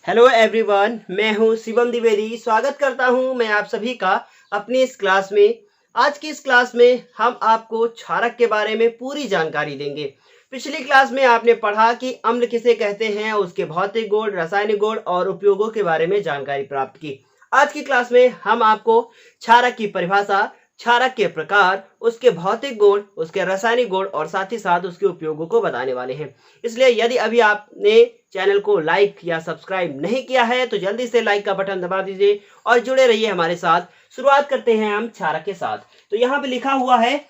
Hello everyone, मैं हूं शिवम द्विवेदी। स्वागत करता हूं मैं आप सभी का अपनी इस क्लास में। आज की इस क्लास में हम आपको क्षारक के बारे में पूरी जानकारी देंगे। पिछली क्लास में आपने पढ़ा कि अम्ल किसे कहते हैं, उसके भौतिक गुण, रासायनिक गुण और उपयोगों के बारे में जानकारी प्राप्त की। आज की क्लास में हम आपको क्षारक की परिभाषा, क्षारक के प्रकार, उसके भौतिक गुण, उसके रासायनिक गुण और साथ ही साथ उसके उपयोगों को बताने वाले हैं। इसलिए यदि अभी आपने चैनल को लाइक या सब्सक्राइब नहीं किया है तो जल्दी से लाइक का बटन दबा दीजिए और जुड़े रहिए हमारे साथ। शुरुआत करते हैं हम क्षारक के साथ। तो यहाँ पे लिखा हुआ है,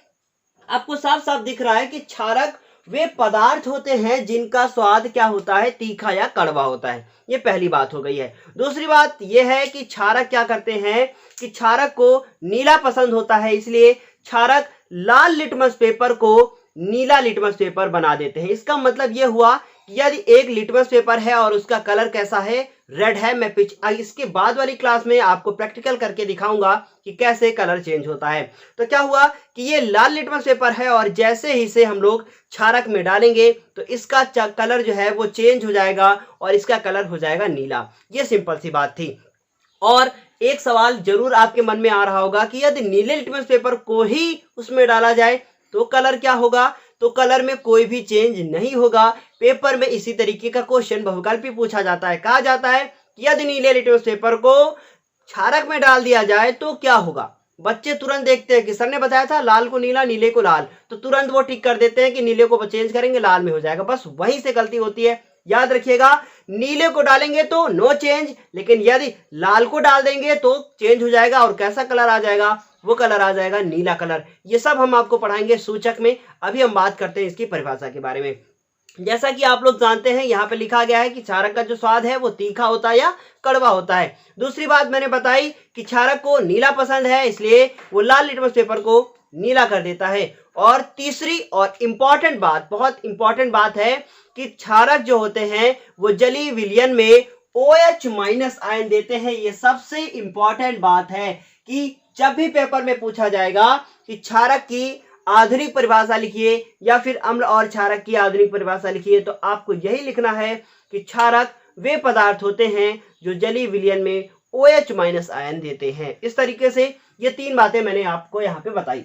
आपको साफ साफ दिख रहा है कि क्षारक वे पदार्थ होते हैं जिनका स्वाद क्या होता है, तीखा या कड़वा होता है। ये पहली बात हो गई है। दूसरी बात यह है कि क्षारक क्या करते हैं कि क्षारक को नीला पसंद होता है, इसलिए क्षारक लाल लिटमस पेपर को नीला लिटमस पेपर बना देते हैं। इसका मतलब यह हुआ कि यदि एक लिटमस पेपर है और उसका कलर कैसा है, रेड है, मैं इसके बाद वाली क्लास में आपको प्रैक्टिकल करके दिखाऊंगा कि कैसे कलर चेंज होता है। तो क्या हुआ कि ये लाल लिटमस पेपर है और जैसे ही से हम लोग क्षारक में डालेंगे तो इसका कलर जो है वो चेंज हो जाएगा और इसका कलर हो जाएगा नीला। ये सिंपल सी बात थी। और एक सवाल जरूर आपके मन में आ रहा होगा कि यदि नीले लिटमस पेपर को ही उसमें डाला जाए तो कलर क्या होगा? तो कलर में कोई भी चेंज नहीं होगा। पेपर में इसी तरीके का क्वेश्चन बहुविकल्पी पूछा जाता है। कहा जाता है कि यदि नीले लिटमस पेपर को क्षारक में डाल दिया जाए तो क्या होगा? बच्चे तुरंत देखते हैं कि सर ने बताया था लाल को नीला, नीले को लाल, तो तुरंत वो टिक कर देते हैं कि नीले को चेंज करेंगे, लाल में हो जाएगा। बस वहीं से गलती होती है। याद रखिएगा, नीले को डालेंगे तो नो चेंज, लेकिन यदि लाल को डाल देंगे तो चेंज हो जाएगा। और कैसा कलर आ जाएगा? वो कलर आ जाएगा नीला कलर। ये सब हम आपको पढ़ाएंगे सूचक में। अभी हम बात करते हैं इसकी परिभाषा के बारे में। जैसा कि आप लोग जानते हैं, यहाँ पे लिखा गया है कि क्षारक का जो स्वाद है वो तीखा होता है या कड़वा होता है। दूसरी बात मैंने बताई कि क्षारक को नीला पसंद है, इसलिए वो लाल लिटमस पेपर को नीला कर देता है। और तीसरी और इंपॉर्टेंट बात, बहुत इंपॉर्टेंट बात है कि क्षारक जो होते हैं वो जलीय विलयन में OH- आयन देते हैं। ये सबसे इंपॉर्टेंट बात है कि जब भी पेपर में पूछा जाएगा कि क्षारक की आधुनिक परिभाषा लिखिए या फिर अम्ल और क्षारक की आधुनिक परिभाषा लिखिए, तो आपको यही लिखना है कि क्षारक वे पदार्थ होते हैं जो जलीय विलयन में OH- आयन देते हैं। इस तरीके से ये तीन बातें मैंने आपको यहाँ पे बताई।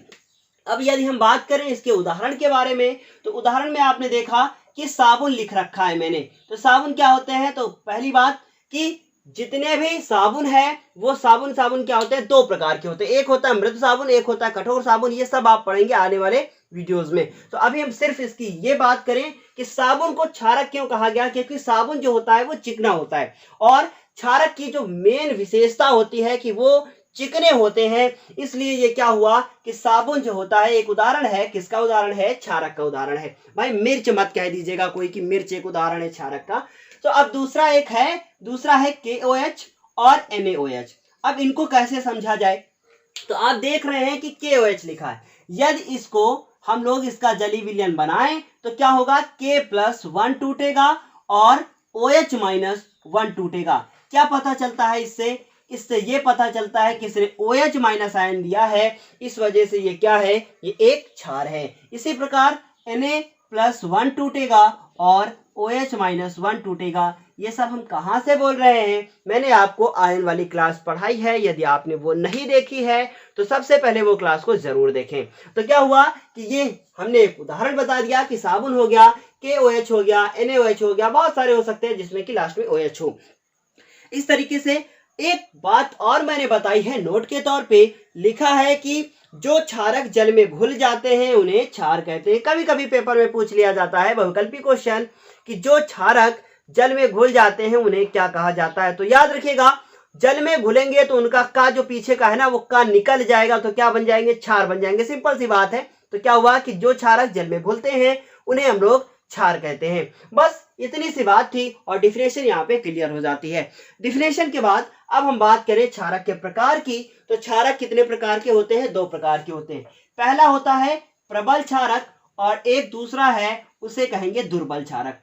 अब यदि हम बात करें इसके उदाहरण के बारे में, तो उदाहरण में आपने देखा कि साबुन लिख रखा है मैंने। तो साबुन क्या होते हैं? तो पहली बात कि जितने भी साबुन है वो साबुन क्या होते हैं? दो प्रकार के होते हैं। एक होता है मृदु साबुन, एक होता है कठोर साबुन। ये सब आप पढ़ेंगे आने वाले वीडियोस में। तो अभी हम सिर्फ इसकी ये बात करें कि साबुन को क्षारक क्यों कहा गया, क्योंकि साबुन जो होता है वो चिकना होता है और क्षारक की जो मेन विशेषता होती है कि वो चिकने होते हैं। इसलिए ये क्या हुआ कि साबुन जो होता है एक उदाहरण है। किसका उदाहरण है? क्षारक का उदाहरण है। भाई मिर्च मत कह दीजिएगा कोई कि मिर्च एक उदाहरण है क्षारक का। तो अब दूसरा है KOH और NaOH। अब इनको कैसे समझा जाए? तो आप देख रहे हैं कि KOH लिखा है। यदि इसको हम लोग इसका जलीय विलयन बनाएं तो क्या होगा? K+1 टूटेगा और OH-1 टूटेगा। क्या पता चलता है इससे? इससे ये पता चलता है कि इसने OH- आयन दिया है, इस वजह से ये क्या है? ये एक क्षार है। इसी प्रकार Na+1 टूटेगा और OH-1 टूटेगा। ये सब हम कहां से बोल रहे हैं? मैंने आपको आयन वाली क्लास पढ़ाई है। यदि आपने वो नहीं देखी है तो सबसे पहले वो क्लास को जरूर देखें। तो क्या हुआ कि ये हमने एक उदाहरण बता दिया कि साबुन हो गया, KOH हो गया, NaOH हो गया, बहुत सारे हो सकते हैं जिसमें कि लास्ट में OH हो। इस तरीके से एक बात और मैंने बताई है, नोट के तौर पे लिखा है कि जो क्षारक जल में घुल जाते हैं उन्हें क्षार कहते हैं। कभी कभी पेपर में पूछ लिया जाता है बहुविकल्पी क्वेश्चन कि जो क्षारक जल में घुल जाते हैं उन्हें क्या कहा जाता है। तो याद रखिएगा, जल में घुलेंगे तो उनका का जो पीछे का है ना वो का निकल जाएगा, तो क्या बन जाएंगे? क्षार बन जाएंगे। सिंपल सी बात है। तो क्या हुआ कि जो क्षारक जल में घुलते हैं उन्हें हम लोग क्षार कहते हैं। बस इतनी सी बात थी और डिफिनेशन यहाँ पे क्लियर हो जाती है। डिफिनेशन के बाद अब हम बात करें क्षारक के प्रकार की। तो क्षारक कितने प्रकार के होते हैं? दो प्रकार के होते हैं। पहला होता है प्रबल क्षारक और एक दूसरा है उसे कहेंगे दुर्बल क्षारक।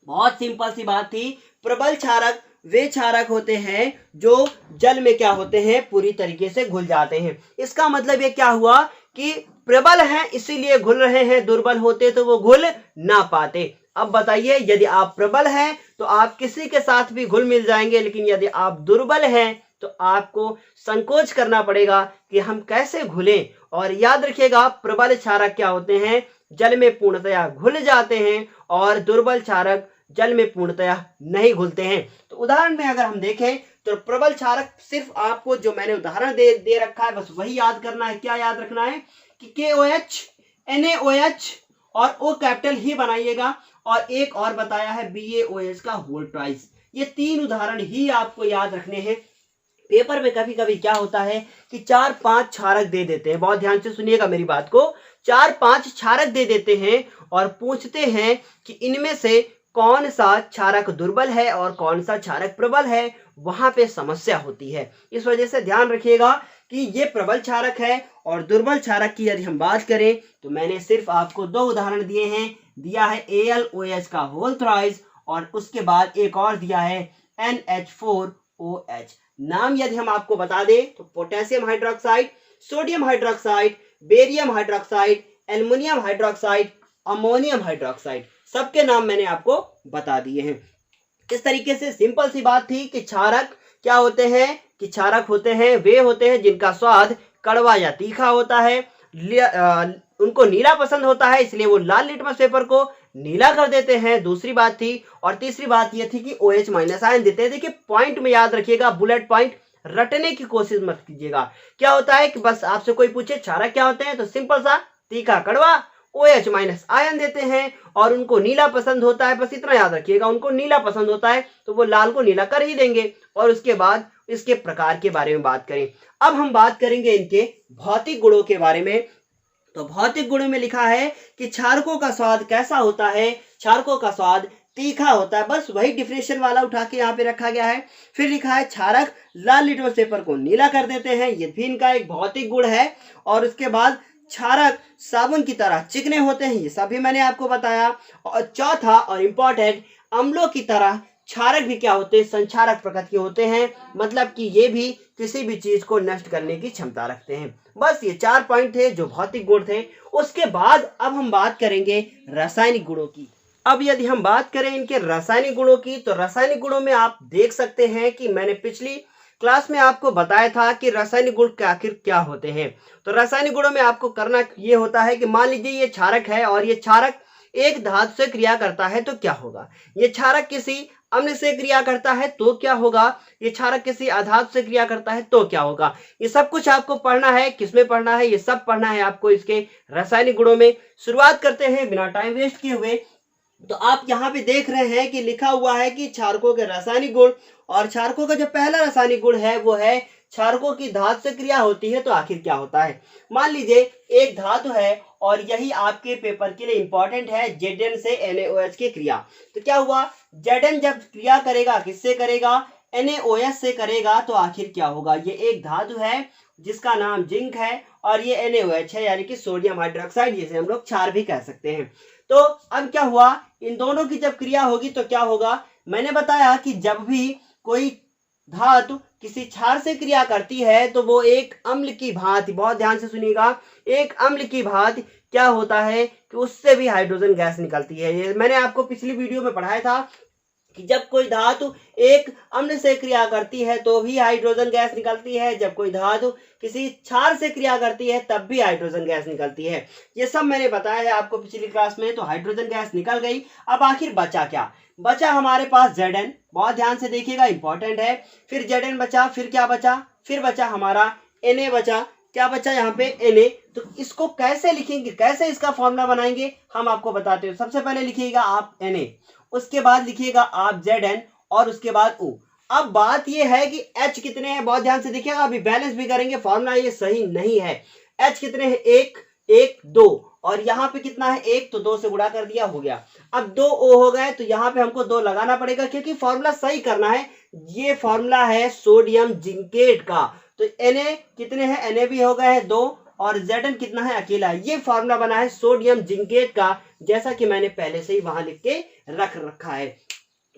बहुत सिंपल सी बात थी। प्रबल क्षारक वे क्षारक होते हैं जो जल में क्या होते हैं? पूरी तरीके से घुल जाते हैं। इसका मतलब ये क्या हुआ कि प्रबल हैं इसीलिए घुल रहे हैं, दुर्बल होते तो वो घुल ना पाते। अब बताइए, यदि आप प्रबल हैं तो आप किसी के साथ भी घुल मिल जाएंगे, लेकिन यदि आप दुर्बल हैं तो आपको संकोच करना पड़ेगा कि हम कैसे घुलें। और याद रखिएगा, प्रबल क्षारक क्या होते हैं, जल में पूर्णतया घुल जाते हैं, और दुर्बल क्षारक जल में पूर्णतया नहीं घुलते हैं। तो उदाहरण में अगर हम देखें तो प्रबल क्षारक, सिर्फ आपको जो मैंने उदाहरण दे रखा है बस वही याद करना है। क्या याद रखना है कि KOH, NaOH और O कैपिटल ही बनाइएगा, और एक और बताया है BaOH का होल ट्वाइस। ये 3 उदाहरण ही आपको याद रखने हैं। पेपर में कभी कभी क्या होता है कि 4-5 क्षारक दे देते हैं, बहुत ध्यान से सुनिएगा मेरी बात को, 4-5 क्षारक दे देते हैं और पूछते हैं कि इनमें से कौन सा क्षारक दुर्बल है और कौन सा क्षारक प्रबल है। वहां पे समस्या होती है। इस वजह से ध्यान रखिएगा कि ये प्रबल क्षारक है। और दुर्बल क्षारक की यदि हम बात करें तो मैंने सिर्फ आपको 2 उदाहरण दिए हैं। दिया है AlOH का होल थ्राइस, और उसके बाद एक और दिया है NH4OH। नाम यदि हम आपको बता दें तो potassium hydroxide, sodium hydroxide, barium hydroxide, aluminium hydroxide, ammonium hydroxide, सबके नाम मैंने आपको बता दिए हैं। इस तरीके से सिंपल सी बात थी कि क्षारक क्या होते हैं, कि क्षारक होते हैं वे होते हैं जिनका स्वाद कड़वा या तीखा होता है। उनको नीला पसंद होता है, इसलिए वो लाल लिटमस पेपर को नीला कर देते हैं, दूसरी बात थी। और तीसरी बात ये थी कि OH- आयन देते हैं। देखिए पॉइंट में याद रखिएगा, बुलेट पॉइंट रटने की कोशिश मत कीजिएगा। क्या होता है कि बस आपसे कोई पूछे क्षारक क्या होते हैं तो सिंपल सा तीखा कड़वा OH- आयन देते हैं, और उनको नीला पसंद होता है, बस इतना याद रखिएगा, उनको नीला पसंद होता है तो वो लाल को नीला कर ही देंगे। और उसके बाद इसके प्रकार के बारे में बात करें। अब हम बात करेंगे इनके भौतिक गुणों के बारे में। तो भौतिक गुणों में लिखा है कि क्षारकों का स्वाद कैसा होता है, क्षारकों का स्वाद तीखा होता है। बस वही डिफिनेशन वाला उठा के यहाँ पे रखा गया है। फिर लिखा है क्षारक लाल लिटमस पेपर को नीला कर देते हैं, ये भी इनका एक भौतिक गुण है। और उसके बाद क्षारक साबुन की तरह चिकने होते हैं, ये सभी मैंने आपको बताया। और चौथा और इंपॉर्टेंट, अम्लों की तरह क्षारक भी क्या होते हैं, संक्षारक प्रकृति के होते हैं, मतलब कि ये भी किसी भी चीज को नष्ट करने की क्षमता रखते हैं। बस ये 4 पॉइंट थे जो भौतिक गुण थे। उसके बाद अब हम बात करेंगे रासायनिक गुणों की। अब यदि हम बात करें इनके रासायनिक गुणों की, तो रासायनिक गुणों में आप देख सकते हैं कि मैंने पिछली क्लास में आपको बताया था कि रासायनिक गुण आखिर क्या होते हैं। तो रासायनिक गुणों में आपको करना ये होता है कि मान लीजिए ये क्षारक है, और ये क्षारक एक धातु से क्रिया करता है तो क्या होगा। ये क्षारक किसी अम्ल से क्रिया करता है तो क्या होगा, ये क्षारक किसी अधातु से क्रिया करता है तो क्या होगा। ये सब कुछ आपको पढ़ना है। किसमें पढ़ना है, ये सब पढ़ना है आपको इसके रासायनिक गुणों में। शुरुआत करते हैं बिना टाइम वेस्ट किए हुए। तो आप यहाँ पे देख रहे हैं कि लिखा हुआ है कि क्षारकों के रासायनिक गुण, और क्षारकों का जो पहला रासायनिक गुण है वो है क्षारकों की धातु से क्रिया होती है तो आखिर क्या होता है। मान लीजिए एक धातु है, और यही आपके पेपर के लिए इंपॉर्टेंट है, Zn से NaOH की क्रिया। तो क्या हुआ, Zn जब क्रिया करेगा किससे करेगा, NaOH से करेगा, तो आखिर क्या होगा। ये एक धातु है जिसका नाम जिंक है, और ये NaOH है यानी कि सोडियम हाइड्रोक्साइड, जिसे हम लोग क्षार भी कह सकते हैं। तो अब क्या हुआ, इन दोनों की जब क्रिया होगी तो क्या होगा। मैंने बताया कि जब भी कोई धातु किसी क्षार से क्रिया करती है तो वो एक अम्ल की भांति, बहुत ध्यान से सुनिएगा, एक अम्ल की भांति क्या होता है कि उससे भी हाइड्रोजन गैस निकलती है। ये मैंने आपको पिछली वीडियो में पढ़ाया था कि जब कोई धातु एक अम्ल से क्रिया करती है तो भी हाइड्रोजन गैस निकलती है, जब कोई धातु किसी क्षार से क्रिया करती है तब भी हाइड्रोजन गैस निकलती है। ये सब मैंने बताया है आपको पिछली क्लास में। तो हाइड्रोजन गैस निकल गई, अब आखिर बचा क्या, बचा हमारे पास Zn। बहुत ध्यान से देखिएगा, इंपॉर्टेंट है। फिर Zn बचा, फिर क्या बचा, फिर बचा हमारा Na बचा। क्या बचा यहाँ पे, Na। तो इसको कैसे लिखेंगे, कैसे इसका फॉर्मूला बनाएंगे, हम आपको बताते हैं। सबसे पहले लिखिएगा आप Na, उसके बाद लिखिएगा आप Zn, और उसके बाद O। अब बात यह है कि H कितने हैं, बहुत ध्यान से देखिएगा, अभी बैलेंस भी करेंगे, फॉर्मूला ये सही नहीं है। H कितने हैं, 1 1 2, और यहाँ पे कितना है 1, तो 2 से गुणा कर दिया, हो गया। अब 2 O हो गए, तो यहाँ पे हमको 2 लगाना पड़ेगा क्योंकि फॉर्मूला सही करना है। ये फॉर्मूला है सोडियम जिंकेट का। तो Na कितने हैं, Na भी हो गए हैं 2, और Zn कितना है, अकेला है। ये फॉर्मूला बना है सोडियम जिंकेट का, जैसा कि मैंने पहले से ही वहां लिख के रखा है।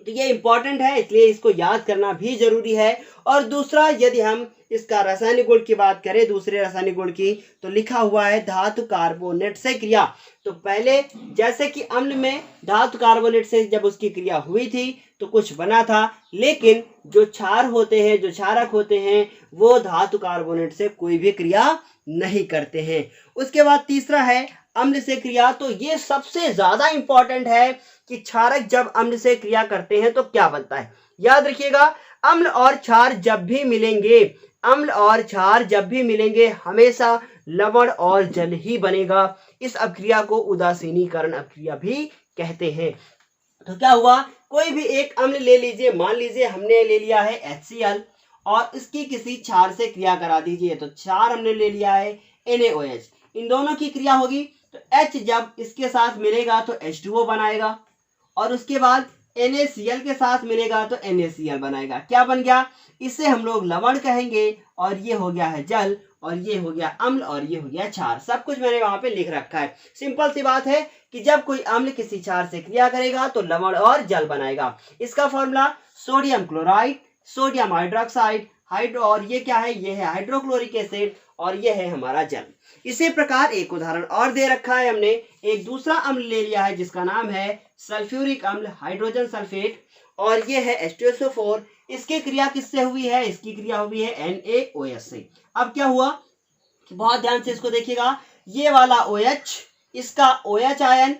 तो ये इंपॉर्टेंट है, इसलिए इसको याद करना भी जरूरी है। और दूसरा, यदि हम इसका रासायनिक गुण की बात करें, दूसरे रासायनिक गुण की, तो लिखा हुआ है धातु कार्बोनेट से क्रिया। तो पहले जैसे कि अम्ल में धातु कार्बोनेट से जब उसकी क्रिया हुई थी तो कुछ बना था, लेकिन जो क्षार होते हैं, जो क्षारक होते हैं, वो धातु कार्बोनेट से कोई भी क्रिया नहीं करते हैं। उसके बाद तीसरा है अम्ल से क्रिया। तो ये सबसे ज्यादा इंपॉर्टेंट है कि क्षारक जब अम्ल से क्रिया करते हैं तो क्या बनता है। याद रखिएगा, अम्ल और क्षार जब भी मिलेंगे, अम्ल और क्षार जब भी मिलेंगे, हमेशा लवण और जल ही बनेगा। इस अपक्रिया को उदासीनीकरण अपक्रिया भी कहते हैं। तो क्या हुआ, कोई भी एक अम्ल ले लीजिए, मान लीजिए हमने ले लिया है HCl और इसकी किसी क्षार से क्रिया करा दीजिए। तो क्षार हमने ले लिया है NaOH, इन दोनों की क्रिया होगी तो H जब इसके साथ मिलेगा तो H2O बनाएगा, और उसके बाद NaCl के साथ मिलेगा तो NaCl बनाएगा। क्या बन गया, इसे हम लोग लवण कहेंगे, और ये हो गया है जल, और ये हो गया अम्ल, और ये हो गया क्षार। सब कुछ मैंने वहां पे लिख रखा है। सिंपल सी बात है कि जब कोई अम्ल किसी क्षार से क्रिया करेगा तो लवण और जल बनाएगा। इसका formula sodium chloride, sodium hydroxide, hydro, और ये क्या है, ये है हाइड्रोक्लोरिक एसिड, और ये है हमारा जल। इसी प्रकार एक उदाहरण और दे रखा है हमने, एक दूसरा अम्ल ले लिया है जिसका नाम है सल्फ्यूरिक अम्ल, हाइड्रोजन सल्फेट, और ये है H2SO4। इसकी क्रिया किससे हुई है, इसकी क्रिया हुई है NaOH से। अब क्या हुआ, बहुत ध्यान से इसको देखिएगा, ये वाला OH, इसका OH आयन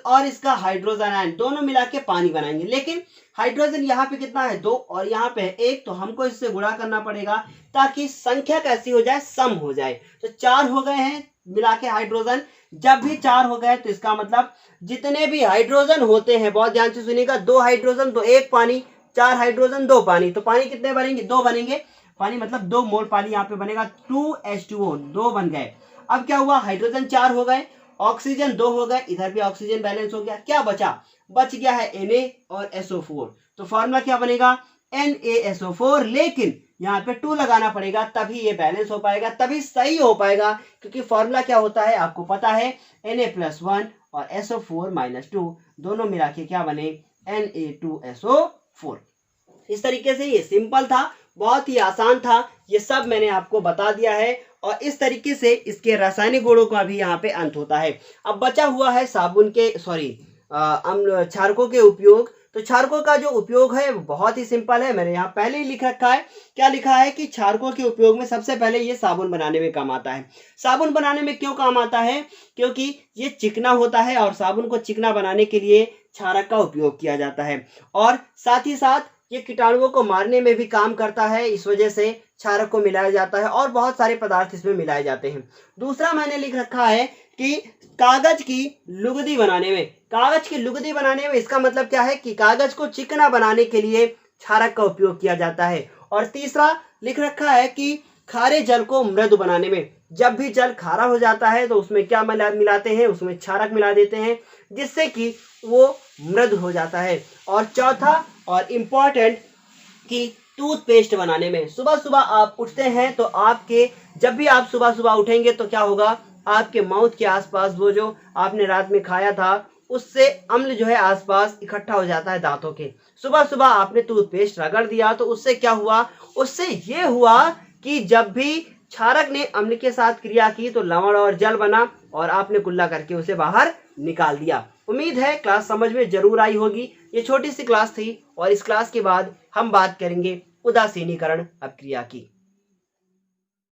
और इसका हाइड्रोजन आयन दोनों मिला के पानी बनाएंगे, लेकिन हाइड्रोजन यहाँ पे कितना है 2 और यहाँ पे है 1, तो हमको इससे गुणा करना पड़ेगा ताकि संख्या कैसी हो जाए, सम हो जाए। तो 4 हो गए हैं मिला के हाइड्रोजन। जब भी 4 हो गए तो इसका मतलब जितने भी हाइड्रोजन होते हैं, बहुत ध्यान से सुनिएगा, 2 हाइड्रोजन तो 1 पानी, 4 हाइड्रोजन 2 पानी, तो पानी कितने बनेंगे, 2 बनेंगे। पानी मतलब 2 मोल पानी यहाँ पे बनेगा, 2H2O, 2 बन गए। अब क्या हुआ, हाइड्रोजन 4 हो गए, ऑक्सीजन 2 हो गए, इधर भी ऑक्सीजन बैलेंस हो गया। क्या बचा, बच गया है Na और SO4। तो फॉर्मूला क्या बनेगा, NaSO4, लेकिन यहाँ पे 2 लगाना पड़ेगा, तभी ये बैलेंस हो पाएगा, तभी सही हो पाएगा, क्योंकि फॉर्मूला क्या होता है आपको पता है, Na+1 और SO4-2 दोनों मिला के क्या बने, Na2SO4। इस तरीके से ये सिंपल था, बहुत ही आसान था, ये सब मैंने आपको बता दिया है, और इस तरीके से इसके रासायनिक गुणों का भी यहाँ पे अंत होता है। अब बचा हुआ है साबुन के अम्ल क्षारकों के उपयोग। तो क्षारकों का जो उपयोग है वो बहुत ही सिंपल है, मैंने यहाँ पहले ही लिख रखा है। क्या लिखा है कि क्षारकों के उपयोग में सबसे पहले ये साबुन बनाने में काम आता है। साबुन बनाने में क्यों काम आता है, क्योंकि ये चिकना होता है और साबुन को चिकना बनाने के लिए क्षारक का उपयोग किया जाता है, और साथ ही साथ ये कीटाणुओं को मारने में भी काम करता है, इस वजह से क्षारक को मिलाया जाता है, और बहुत सारे पदार्थ इसमें मिलाए जाते हैं। दूसरा मैंने लिख रखा है कि कागज की लुगदी बनाने में, कागज की लुगदी बनाने में इसका मतलब क्या है कि कागज को चिकना बनाने के लिए क्षारक का उपयोग किया जाता है। और तीसरा लिख रखा है कि खारे जल को मृदु बनाने में, जब भी जल खारा हो जाता है तो उसमें क्या मिलाते हैं, उसमें क्षारक मिला देते हैं, जिससे कि वो मृदु हो जाता है। और चौथा और इम्पॉर्टेंट कि टूथपेस्ट बनाने में, सुबह सुबह आप उठते हैं तो आपके, जब भी आप सुबह सुबह उठेंगे तो क्या होगा, आपके माउथ के आसपास वो जो आपने रात में खाया था उससे अम्ल जो है आसपास इकट्ठा हो जाता है दांतों के। सुबह सुबह आपने टूथपेस्ट रगड़ दिया तो उससे क्या हुआ, उससे ये हुआ कि जब भी क्षारक ने अम्ल के साथ क्रिया की तो लवण और जल बना, और आपने कुल्ला करके उसे बाहर निकाल दिया। उम्मीद है क्लास समझ में जरूर आई होगी। ये छोटी सी क्लास थी, और इस क्लास के बाद हम बात करेंगे उदासीनीकरण अपक्रिया की।